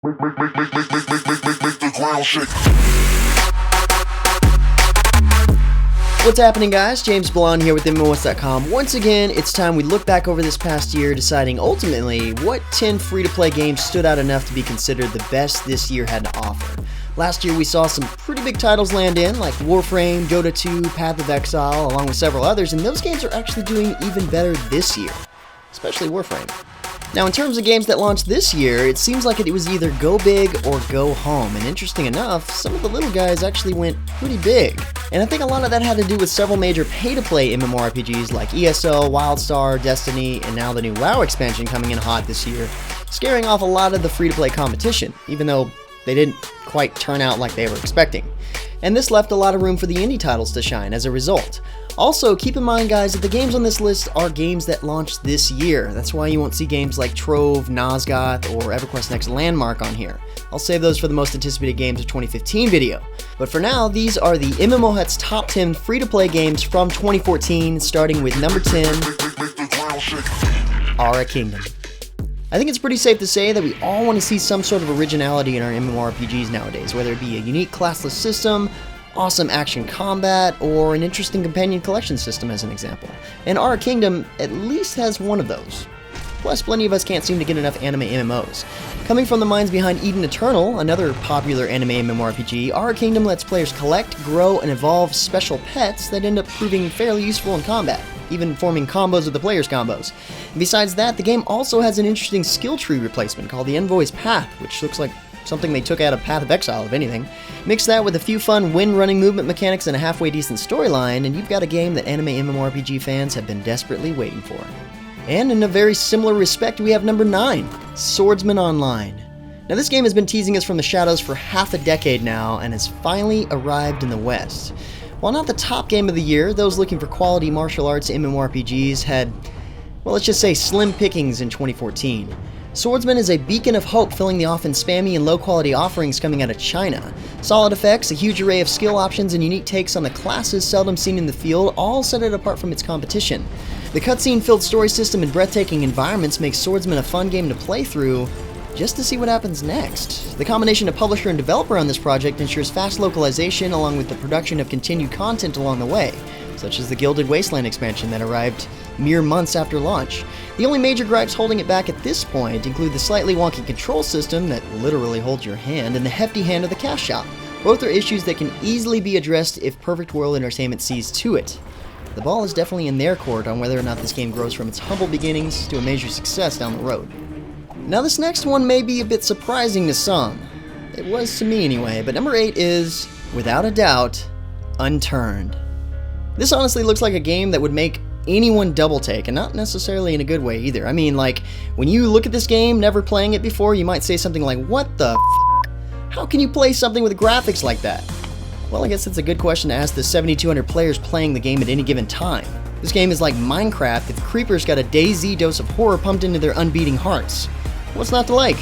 Make the ground shake. What's happening, guys? James Blonde here with MMOHuts.com. Once again, it's time we look back over this past year, deciding ultimately what 10 free-to-play games stood out enough to be considered the best this year had to offer. Last year we saw some pretty big titles land in, like Warframe, Dota 2, Path of Exile, along with several others, and those games are actually doing even better this year, especially Warframe. Now, in terms of games that launched this year, it seems like it was either go big or go home, and interesting enough, some of the little guys actually went pretty big. And I think a lot of that had to do with several major pay-to-play MMORPGs like ESO, WildStar, Destiny, and now the new WoW expansion coming in hot this year, scaring off a lot of the free-to-play competition, even though they didn't quite turn out like they were expecting. And this left a lot of room for the indie titles to shine as a result. Also, keep in mind, guys, that the games on this list are games that launched this year. That's why you won't see games like Trove, Nosgoth, or EverQuest Next Landmark on here. I'll save those for the most anticipated games of 2015 video. But for now, these are the MMOHuts top 10 free-to-play games from 2014, starting with number 10, Aero Kingdom. I think it's pretty safe to say that we all want to see some sort of originality in our MMORPGs nowadays, whether it be a unique classless system, awesome action combat, or an interesting companion collection system as an example. And Aero Kingdom at least has one of those. Plus, plenty of us can't seem to get enough anime MMOs. Coming from the minds behind Eden Eternal, another popular anime MMORPG, Aero Kingdom lets players collect, grow, and evolve special pets that end up proving fairly useful in combat, even forming combos with the player's combos. And besides that, the game also has an interesting skill tree replacement called the Envoy's Path, which looks like something they took out of Path of Exile, if anything. Mix that with a few fun wind-running movement mechanics and a halfway decent storyline, and you've got a game that anime MMORPG fans have been desperately waiting for. And in a very similar respect, we have number 9, Swordsman Online. Now, this game has been teasing us from the shadows for half a decade now, and has finally arrived in the West. While not the top game of the year, those looking for quality martial arts MMORPGs had, well, let's just say slim pickings in 2014. Swordsman is a beacon of hope, filling the often spammy and low-quality offerings coming out of China. Solid effects, a huge array of skill options, and unique takes on the classes seldom seen in the field all set it apart from its competition. The cutscene-filled story system and breathtaking environments make Swordsman a fun game to play through, just to see what happens next. The combination of publisher and developer on this project ensures fast localization along with the production of continued content along the way, such as the Gilded Wasteland expansion that arrived mere months after launch. The only major gripes holding it back at this point include the slightly wonky control system that literally holds your hand and the hefty hand of the cash shop. Both are issues that can easily be addressed if Perfect World Entertainment sees to it. The ball is definitely in their court on whether or not this game grows from its humble beginnings to a major success down the road. Now, this next one may be a bit surprising to some. It was to me anyway, but number 8 is, without a doubt, Unturned. This honestly looks like a game that would make anyone double take, and not necessarily in a good way either. I mean, like, when you look at this game, never playing it before, you might say something like, what the f***? How can you play something with graphics like that? Well, I guess it's a good question to ask the 7,200 players playing the game at any given time. This game is like Minecraft if creepers got a DayZ dose of horror pumped into their unbeating hearts. What's not to like?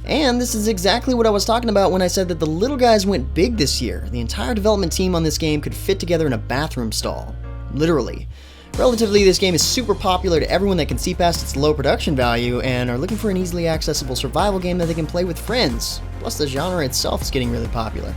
And this is exactly what I was talking about when I said that the little guys went big this year. The entire development team on this game could fit together in a bathroom stall. Literally. Relatively, this game is super popular to everyone that can see past its low production value and are looking for an easily accessible survival game that they can play with friends. Plus, the genre itself is getting really popular.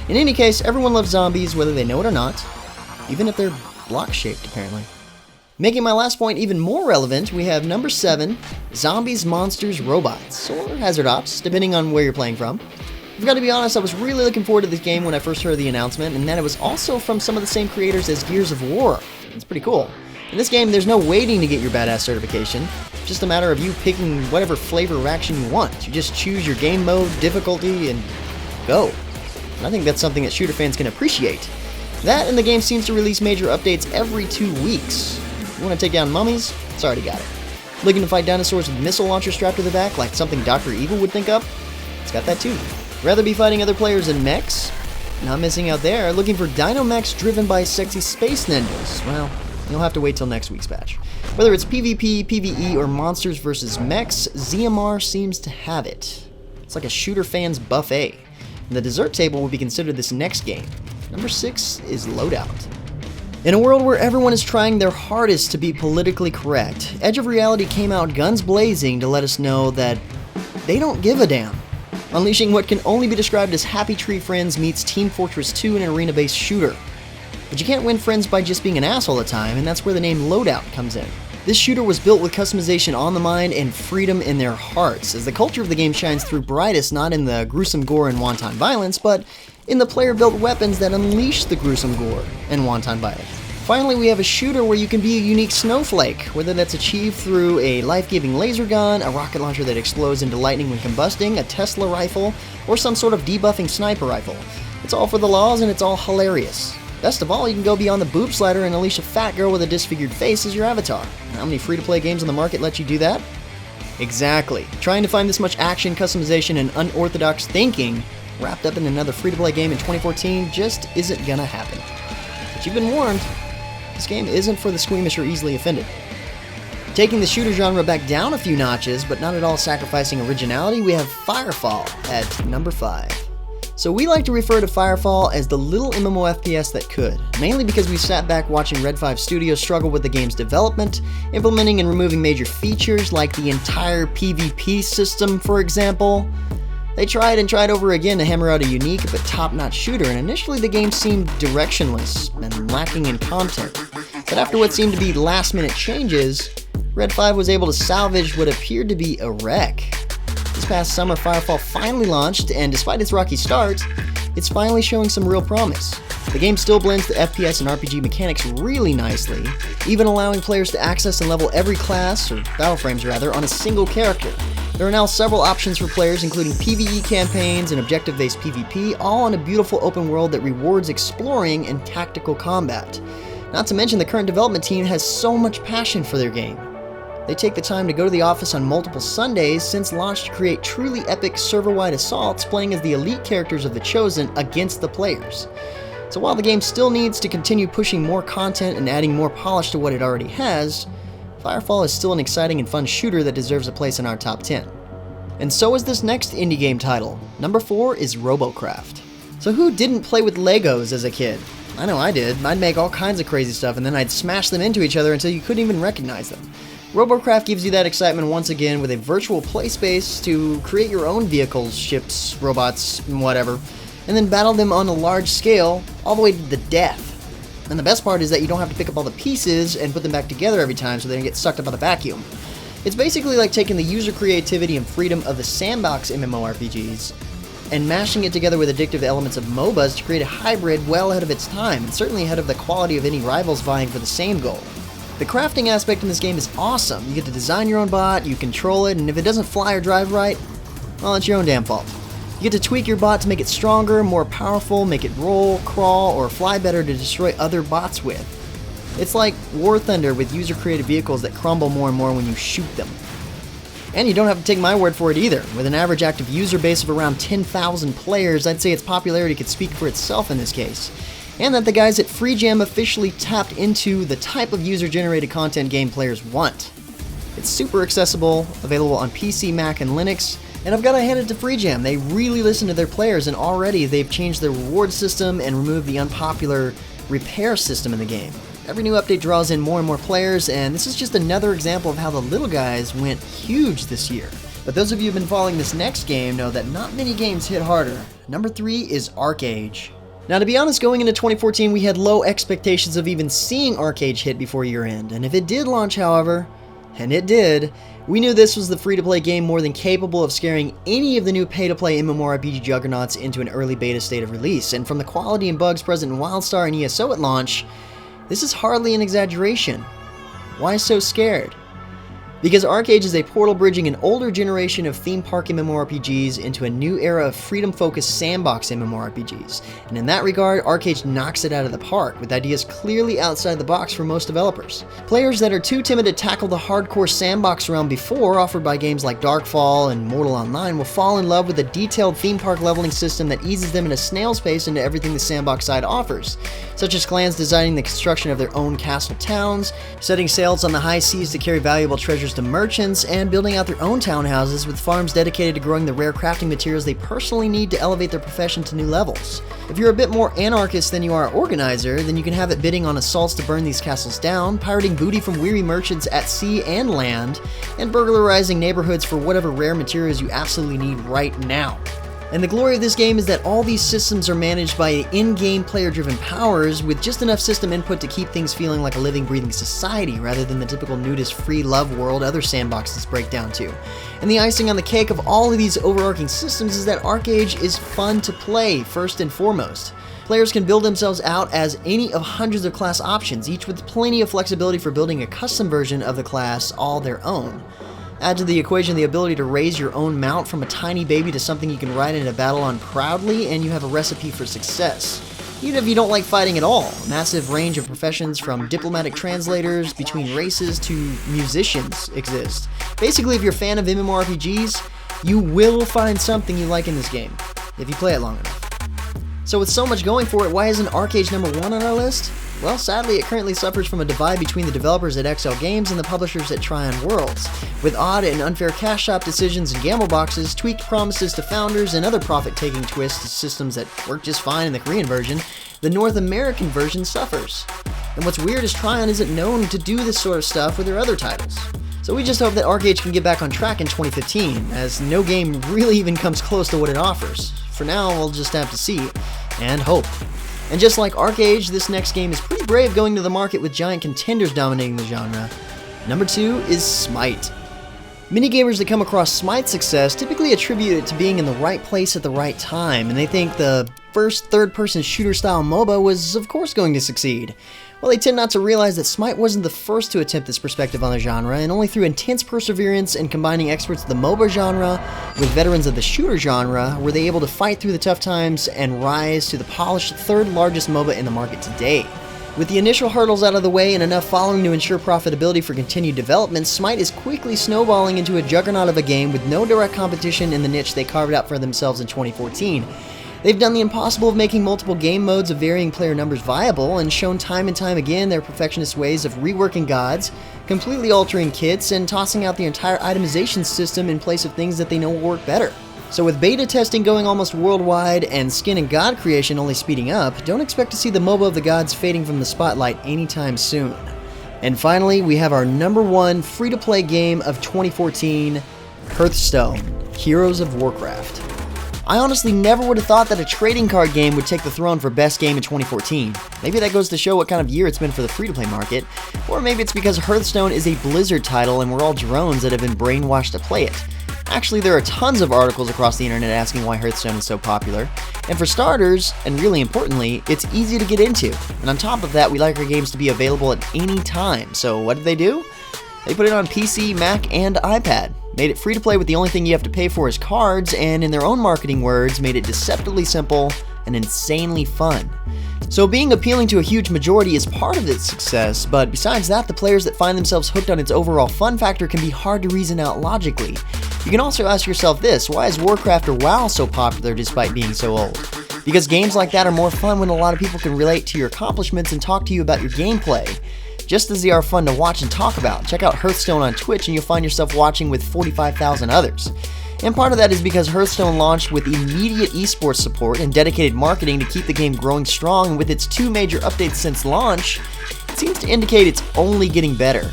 In any case, everyone loves zombies, whether they know it or not, even if they're block-shaped, apparently. Making my last point even more relevant, we have number 7, Zombies, Monsters, Robots, or Hazard Ops, depending on where you're playing from. I've got to be honest, I was really looking forward to this game when I first heard the announcement, and that it was also from some of the same creators as Gears of War. It's pretty cool. In this game, there's no waiting to get your badass certification. It's just a matter of you picking whatever flavor of action you want. You just choose your game mode, difficulty, and go. And I think that's something that shooter fans can appreciate. That, and the game seems to release major updates every 2 weeks. You want to take down mummies? It's already got it. Looking to fight dinosaurs with missile launchers strapped to the back like something Dr. Evil would think up? It's got that too. Rather be fighting other players in mechs? Not missing out there. Looking for dino mechs driven by sexy space ninjas? Well, you'll have to wait till next week's patch. Whether it's PvP, PvE, or monsters versus mechs, ZMR seems to have it. It's like a shooter fan's buffet. And the dessert table would be considered this next game. Number 6 is Loadout. In a world where everyone is trying their hardest to be politically correct, Edge of Reality came out guns blazing to let us know that they don't give a damn. unleashing what can only be described as Happy Tree Friends meets Team Fortress 2 in an arena-based shooter. But you can't win friends by just being an ass all the time, and that's where the name Loadout comes in. This shooter was built with customization on the mind and freedom in their hearts, as the culture of the game shines through brightest not in the gruesome gore and wanton violence, but in the player-built weapons that unleash the gruesome gore and wanton violence. Finally, we have a shooter where you can be a unique snowflake, whether that's achieved through a life-giving laser gun, a rocket launcher that explodes into lightning when combusting, a Tesla rifle, or some sort of debuffing sniper rifle. It's all for the laws and it's all hilarious. Best of all, you can go beyond the boob slider and unleash a fat girl with a disfigured face as your avatar. How many free-to-play games on the market let you do that? Exactly. Trying to find this much action, customization, and unorthodox thinking wrapped up in another free-to-play game in 2014 just isn't gonna happen. But you've been warned. This game isn't for the squeamish or easily offended. Taking the shooter genre back down a few notches, but not at all sacrificing originality, we have Firefall at number 5. So we like to refer to Firefall as the little MMO FPS that could, mainly because we sat back watching Red 5 Studios struggle with the game's development, implementing and removing major features like the entire PvP system, for example. They tried and tried over again to hammer out a unique but top-notch shooter, and initially the game seemed directionless and lacking in content. But after what seemed to be last-minute changes, Red 5 was able to salvage what appeared to be a wreck. This past summer, Firefall finally launched, and despite its rocky start, it's finally showing some real promise. The game still blends the FPS and RPG mechanics really nicely, even allowing players to access and level every class, or battle frames rather, on a single character. There are now several options for players, including PvE campaigns and objective-based PvP, all in a beautiful open world that rewards exploring and tactical combat. Not to mention, the current development team has so much passion for their game. They take the time to go to the office on multiple Sundays since launch to create truly epic server-wide assaults, playing as the elite characters of the Chosen against the players. So while the game still needs to continue pushing more content and adding more polish to what it already has, Firefall is still an exciting and fun shooter that deserves a place in our top 10. And so is this next indie game title. Number 4 is Robocraft. So who didn't play with Legos as a kid? I know I did. I'd make all kinds of crazy stuff and then I'd smash them into each other until you couldn't even recognize them. Robocraft gives you that excitement once again with a virtual play space to create your own vehicles, ships, robots, whatever, and then battle them on a large scale, all the way to the death. And the best part is that you don't have to pick up all the pieces and put them back together every time so they don't get sucked up by the vacuum. It's basically like taking the user creativity and freedom of the sandbox MMORPGs and mashing it together with addictive elements of MOBAs to create a hybrid well ahead of its time, and certainly ahead of the quality of any rivals vying for the same goal. The crafting aspect in this game is awesome. You get to design your own bot, you control it, and if it doesn't fly or drive right, well, it's your own damn fault. You get to tweak your bot to make it stronger, more powerful, make it roll, crawl, or fly better to destroy other bots with. It's like War Thunder with user-created vehicles that crumble more and more when you shoot them. And you don't have to take my word for it either. With an average active user base of around 10,000 players, I'd say its popularity could speak for itself in this case. And that the guys at FreeJam officially tapped into the type of user-generated content game players want. It's super accessible, available on PC, Mac, and Linux, and I've got to hand it to FreeJam. They really listen to their players, and already they've changed their reward system and removed the unpopular repair system in the game. Every new update draws in more and more players, and this is just another example of how the little guys went huge this year. But those of you who've been following this next game know that not many games hit harder. Number 3 is ArcheAge. Now, to be honest, going into 2014, we had low expectations of even seeing ArcheAge hit before year-end, and if it did launch, however, and it did, we knew this was the free-to-play game more than capable of scaring any of the new pay-to-play MMORPG juggernauts into an early beta state of release, and from the quality and bugs present in WildStar and ESO at launch, this is hardly an exaggeration. Why so scared? Because ArcheAge is a portal bridging an older generation of theme park MMORPGs into a new era of freedom-focused sandbox MMORPGs, and in that regard, ArcheAge knocks it out of the park, with ideas clearly outside the box for most developers. Players that are too timid to tackle the hardcore sandbox realm before, offered by games like Darkfall and Mortal Online, will fall in love with a detailed theme park leveling system that eases them in a snail's pace into everything the sandbox side offers, such as clans designing the construction of their own castle towns, setting sails on the high seas to carry valuable treasures to merchants, and building out their own townhouses with farms dedicated to growing the rare crafting materials they personally need to elevate their profession to new levels. If you're a bit more anarchist than you are organizer, then you can have it bidding on assaults to burn these castles down, pirating booty from weary merchants at sea and land, and burglarizing neighborhoods for whatever rare materials you absolutely need right now. And the glory of this game is that all these systems are managed by in-game player-driven powers with just enough system input to keep things feeling like a living, breathing society rather than the typical nudist free love world other sandboxes break down to. And the icing on the cake of all of these overarching systems is that ArcheAge is fun to play, first and foremost. Players can build themselves out as any of hundreds of class options, each with plenty of flexibility for building a custom version of the class all their own. Add to the equation the ability to raise your own mount from a tiny baby to something you can ride in a battle on proudly, and you have a recipe for success. Even if you don't like fighting at all, a massive range of professions from diplomatic translators between races to musicians exist. Basically, if you're a fan of MMORPGs, you will find something you like in this game, if you play it long enough. So with so much going for it, why isn't ArcheAge number 1 on our list? Well, sadly, it currently suffers from a divide between the developers at XL Games and the publishers at Tryon Worlds. With odd and unfair cash shop decisions and gamble boxes, tweaked promises to founders, and other profit-taking twists to systems that work just fine in the Korean version, the North American version suffers. And what's weird is Tryon isn't known to do this sort of stuff with their other titles. So we just hope that ArcheAge can get back on track in 2015, as no game really even comes close to what it offers. For now, we'll just have to see and hope. And just like ArcheAge, this next game is pretty brave going to the market with giant contenders dominating the genre. Number 2 is Smite. Many gamers that come across Smite's success typically attribute it to being in the right place at the right time, and they think the first third-person shooter-style MOBA was of course going to succeed. Well, they tend not to realize that Smite wasn't the first to attempt this perspective on the genre, and only through intense perseverance and combining experts of the MOBA genre with veterans of the shooter genre were they able to fight through the tough times and rise to the polished third largest MOBA in the market today. With the initial hurdles out of the way and enough following to ensure profitability for continued development, Smite is quickly snowballing into a juggernaut of a game with no direct competition in the niche they carved out for themselves in 2014. They've done the impossible of making multiple game modes of varying player numbers viable, and shown time and time again their perfectionist ways of reworking gods, completely altering kits, and tossing out the entire itemization system in place of things that they know will work better. So with beta testing going almost worldwide and skin and god creation only speeding up, don't expect to see the MOBA of the gods fading from the spotlight anytime soon. And finally, we have our number 1 free-to-play game of 2014, Hearthstone, Heroes of Warcraft. I honestly never would have thought that a trading card game would take the throne for best game in 2014. Maybe that goes to show what kind of year it's been for the free-to-play market, or maybe it's because Hearthstone is a Blizzard title and we're all drones that have been brainwashed to play it. Actually, there are tons of articles across the internet asking why Hearthstone is so popular, and for starters, and really importantly, it's easy to get into. And on top of that, we like our games to be available at any time, so what did they do? They put it on PC, Mac, and iPad. Made it free to play with the only thing you have to pay for is cards, and in their own marketing words, made it deceptively simple and insanely fun. So being appealing to a huge majority is part of its success, but besides that, the players that find themselves hooked on its overall fun factor can be hard to reason out logically. You can also ask yourself this: why is Warcraft or WoW so popular despite being so old? Because games like that are more fun when a lot of people can relate to your accomplishments and talk to you about your gameplay, just as they are fun to watch and talk about. Check out Hearthstone on Twitch and you'll find yourself watching with 45,000 others. And part of that is because Hearthstone launched with immediate esports support and dedicated marketing to keep the game growing strong, and with its 2 major updates since launch, it seems to indicate it's only getting better.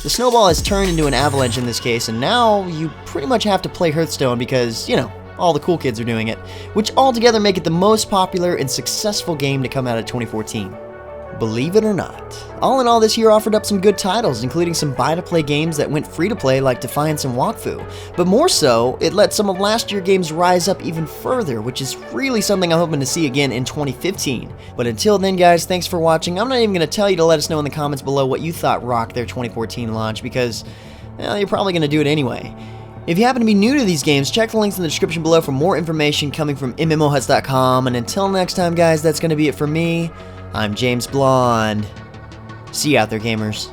The snowball has turned into an avalanche in this case, and now you pretty much have to play Hearthstone because, you know, all the cool kids are doing it, which altogether make it the most popular and successful game to come out of 2014. Believe it or not. All in all, this year offered up some good titles, including some buy-to-play games that went free-to-play like Defiance and Wakfu. But more so, it let some of last year's games rise up even further, which is really something I'm hoping to see again in 2015. But until then, guys, thanks for watching. I'm not even going to tell you to let us know in the comments below what you thought rocked their 2014 launch, because, well, you're probably going to do it anyway. If you happen to be new to these games, check the links in the description below for more information coming from MMOHuts.com. And until next time, guys, that's going to be it for me. I'm James Blonde. See you out there, gamers.